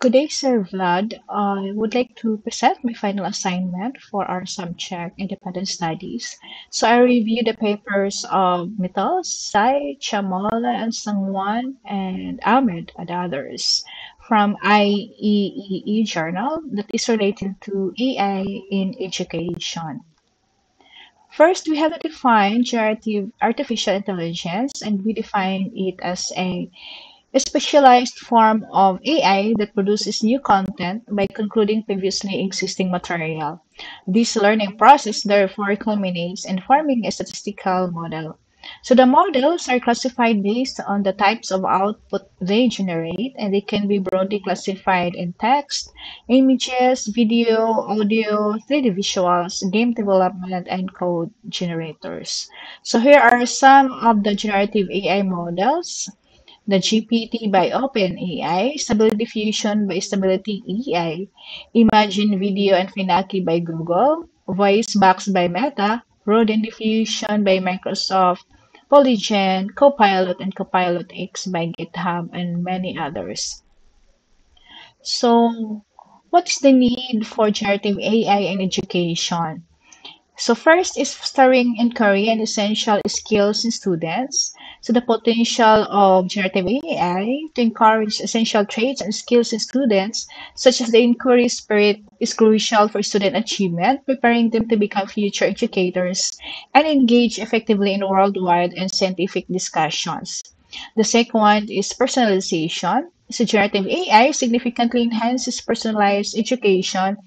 Today, Sir Vlad, I would like to present my final assignment for our subject Independent Studies. So I reviewed the papers of Mittal, Sai, Chamola, and Sangwan, and Ahmed, and others from IEEE journal that is related to AI in education. First, we have to define generative artificial intelligence, and we define it as a specialized form of AI that produces new content by concluding previously existing material. This learning process therefore culminates in forming a statistical model. So the models are classified based on the types of output they generate, and they can be broadly classified in text, images, video, audio, 3D visuals, game development, and code generators. So here are some of the generative AI models: the GPT by OpenAI, Stability Diffusion by Stability AI, Imagine Video and Finaki by Google, VoiceBox by Meta, Rodent Diffusion by Microsoft, Polygen, Copilot and Copilot X by GitHub, and many others. So, what is the need for generative AI in education? So first is fostering inquiry and essential skills in students. So the potential of generative AI to encourage essential traits and skills in students, such as the inquiry spirit, is crucial for student achievement, preparing them to become future educators and engage effectively in worldwide and scientific discussions. The second one is personalization. So generative AI significantly enhances personalized education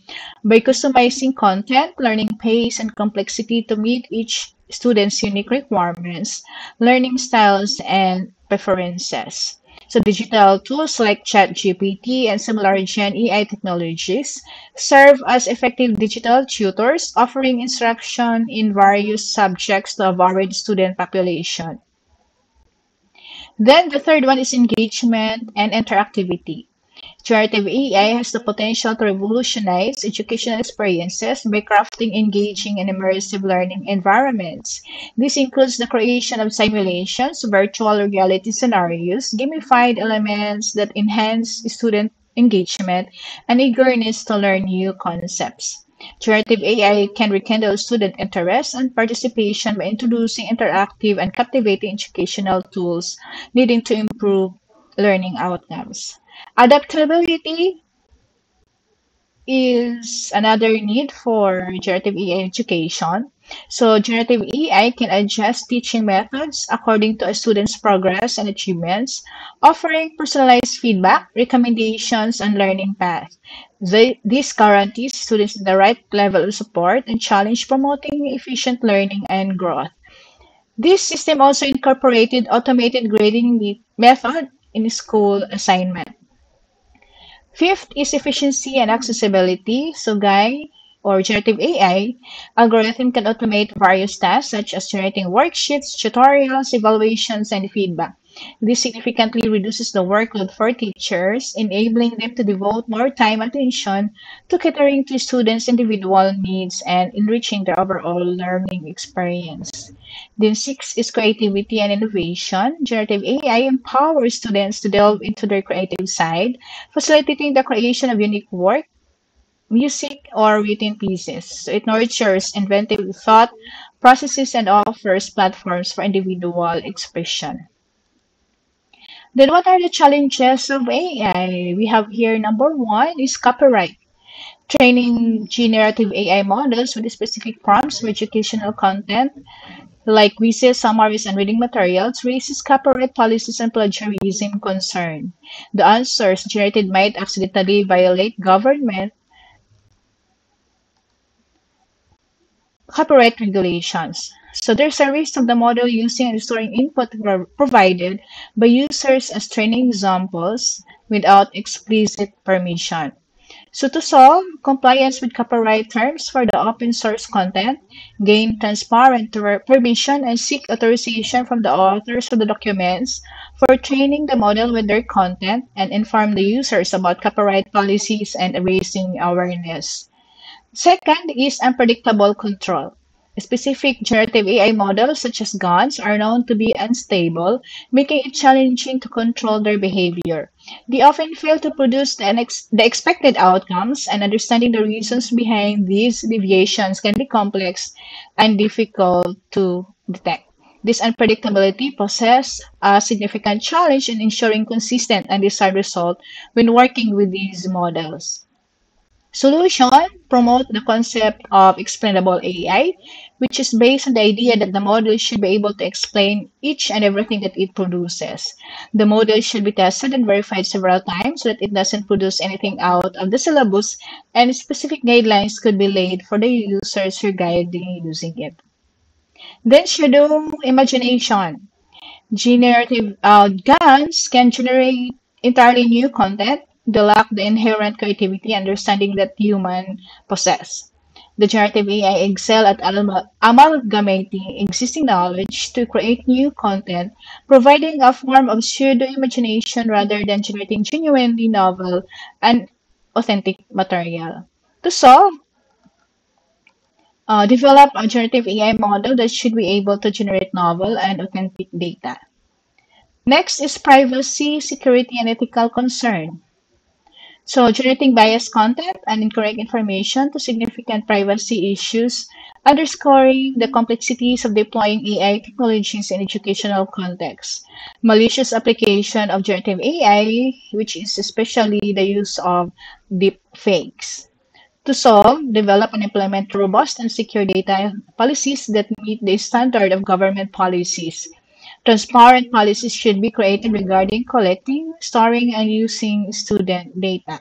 by customizing content, learning pace, and complexity to meet each student's unique requirements, learning styles, and preferences. So digital tools like ChatGPT and similar Gen AI technologies serve as effective digital tutors, offering instruction in various subjects to a varied student population. Then the third one is engagement and interactivity. Generative AI has the potential to revolutionize educational experiences by crafting engaging and immersive learning environments. This includes the creation of simulations, virtual reality scenarios, gamified elements that enhance student engagement, and eagerness to learn new concepts. Generative AI can rekindle student interest and participation by introducing interactive and captivating educational tools, leading to improved learning outcomes. Adaptability is another need for generative AI education. So, generative AI can adjust teaching methods according to a student's progress and achievements, offering personalized feedback, recommendations, and learning paths. This guarantees students the right level of support and challenge, promoting efficient learning and growth. This system also incorporated automated grading method in school assignment. Fifth is efficiency and accessibility. So Guy or generative AI algorithm can automate various tasks such as generating worksheets, tutorials, evaluations, and feedback. This significantly reduces the workload for teachers, enabling them to devote more time and attention to catering to students' individual needs and enriching their overall learning experience. Then six is creativity and innovation. Generative AI empowers students to delve into their creative side, facilitating the creation of unique work, music, or written pieces. So it nurtures inventive thought processes and offers platforms for individual expression. Then what are the challenges of AI? We have here number one is copyright. Training generative AI models with specific prompts for educational content like quizzes, summaries, and reading materials raises copyright policies and plagiarism concern. The answers generated might accidentally violate government copyright regulations. So there's a risk of the model using and storing input provided by users as training examples without explicit permission. So to solve compliance with copyright terms for the open source content, gain transparent permission and seek authorization from the authors of the documents for training the model with their content and inform the users about copyright policies and raising awareness. Second is unpredictable control. Specific generative AI models, such as GANs, are known to be unstable, making it challenging to control their behavior. They often fail to produce the expected outcomes, and understanding the reasons behind these deviations can be complex and difficult to detect. This unpredictability poses a significant challenge in ensuring consistent and desired result when working with these models. Solution promote the concept of explainable AI, which is based on the idea that the model should be able to explain each and everything that it produces. The model should be tested and verified several times so that it doesn't produce anything out of the syllabus, and specific guidelines could be laid for the users regarding using it. Then shadow imagination. Generative GANs can generate entirely new content. They lack the inherent creativity and understanding that humans possess. The generative AI excel at amalgamating existing knowledge to create new content, providing a form of pseudo-imagination rather than generating genuinely novel and authentic material. To solve, develop a generative AI model that should be able to generate novel and authentic data. Next is privacy, security, and ethical concern. So, generating biased content and incorrect information to significant privacy issues, underscoring the complexities of deploying AI technologies in educational contexts. Malicious application of generative AI, which is especially the use of deep fakes. To solve, develop and implement robust and secure data policies that meet the standard of government policies. Transparent policies should be created regarding collecting, storing, and using student data.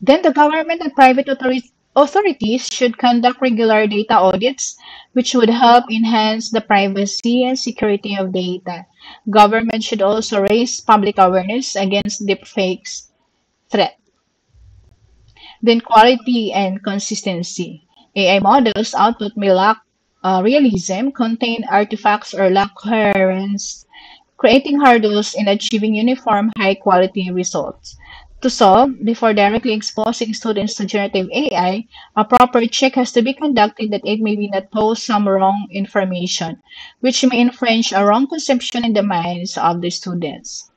Then the government and private authorities should conduct regular data audits, which would help enhance the privacy and security of data. Government should also raise public awareness against deepfakes threat. Then quality and consistency. AI models output may lack realism, contain artifacts, or lack coherence, creating hurdles in achieving uniform, high-quality results. To solve, before directly exposing students to generative AI, a proper check has to be conducted that it may be not post some wrong information, which may infringe a wrong conception in the minds of the students.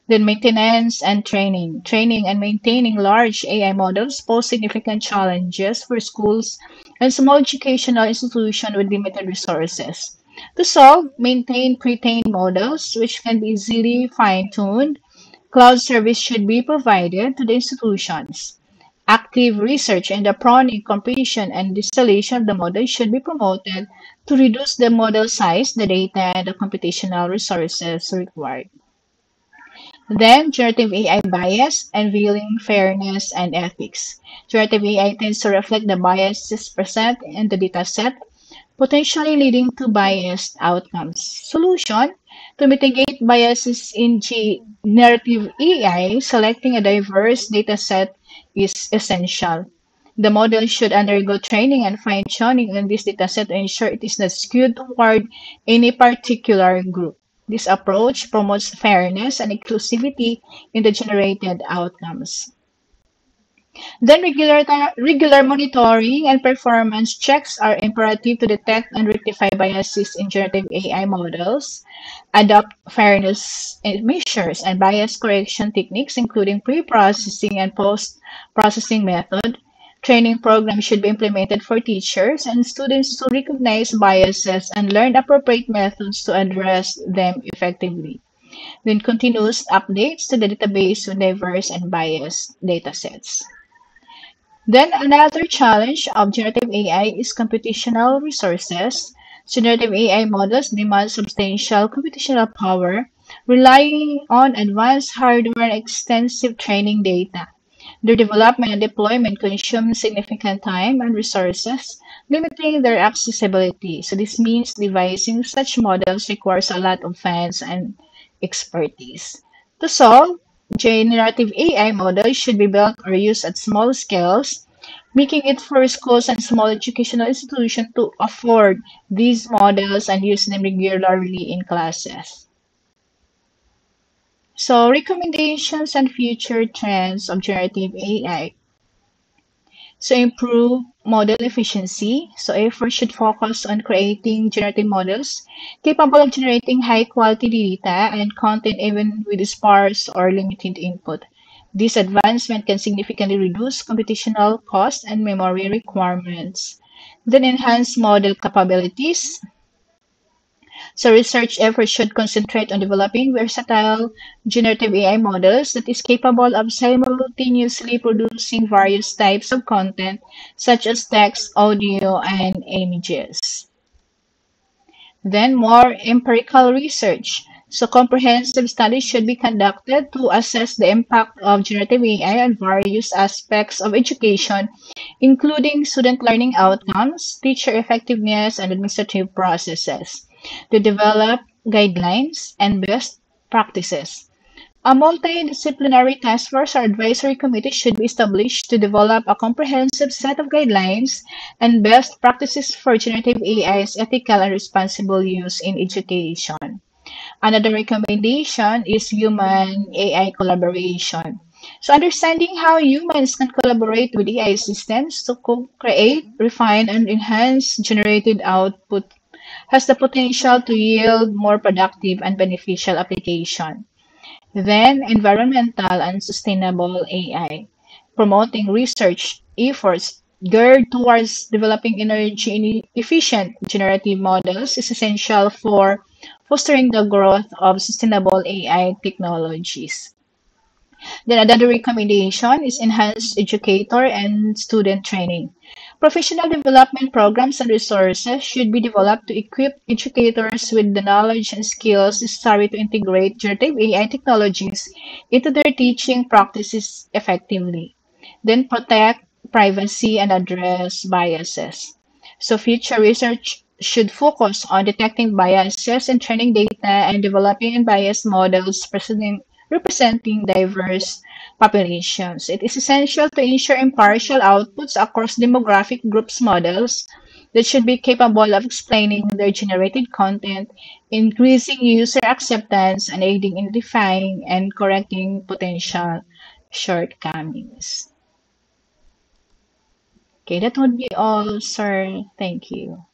Then maintenance and training. Training and maintaining large AI models pose significant challenges for schools and small educational institutions with limited resources. To solve, maintain pre-trained models, which can be easily fine-tuned. Cloud service should be provided to the institutions. Active research in the chronic completion and distillation of the model should be promoted to reduce the model size, the data, and the computational resources required. Then, generative AI bias, unveiling fairness and ethics. Generative AI tends to reflect the biases present in the dataset, potentially leading to biased outcomes. Solution: to mitigate biases in generative AI, selecting a diverse dataset is essential. The model should undergo training and fine tuning on this dataset to ensure it is not skewed toward any particular group. This approach promotes fairness and inclusivity in the generated outcomes. Then regular monitoring and performance checks are imperative to detect and rectify biases in generative AI models, adopt fairness measures and bias correction techniques, including pre-processing and post-processing method. Training programs should be implemented for teachers and students to recognize biases and learn appropriate methods to address them effectively. Then continuous updates to the database with diverse and biased datasets. Then another challenge of generative AI is computational resources. Generative AI models demand substantial computational power, relying on advanced hardware and extensive training data. Their development and deployment consume significant time and resources, limiting their accessibility. So this means devising such models requires a lot of funds and expertise. To solve, generative AI models should be built or used at small scales, making it for schools and small educational institutions to afford these models and use them regularly in classes. So, recommendations and future trends of generative AI. So improve model efficiency. So effort should focus on creating generative models capable of generating high quality data and content even with sparse or limited input. This advancement can significantly reduce computational costs and memory requirements. Then enhance model capabilities. So research efforts should concentrate on developing versatile generative AI models that is capable of simultaneously producing various types of content, such as text, audio, and images. Then more empirical research. So comprehensive studies should be conducted to assess the impact of generative AI on various aspects of education, including student learning outcomes, teacher effectiveness, and administrative processes, to develop guidelines and best practices. A multidisciplinary task force or advisory committee should be established to develop a comprehensive set of guidelines and best practices for generative AI's ethical and responsible use in education. Another recommendation is human AI collaboration. So, understanding how humans can collaborate with AI systems to create, refine, and enhance generated output has the potential to yield more productive and beneficial application. Then, environmental and sustainable AI, promoting research efforts geared towards developing energy efficient generative models is essential for fostering the growth of sustainable AI technologies. Then another recommendation is enhanced educator and student training. Professional development programs and resources should be developed to equip educators with the knowledge and skills necessary to integrate generative AI technologies into their teaching practices effectively. Then protect privacy and address biases. So future research should focus on detecting biases and training data and developing unbiased models representing diverse populations. It is essential to ensure impartial outputs across demographic groups models that should be capable of explaining their generated content, increasing user acceptance, and aiding in identifying and correcting potential shortcomings. Okay, that would be all, sir. Thank you.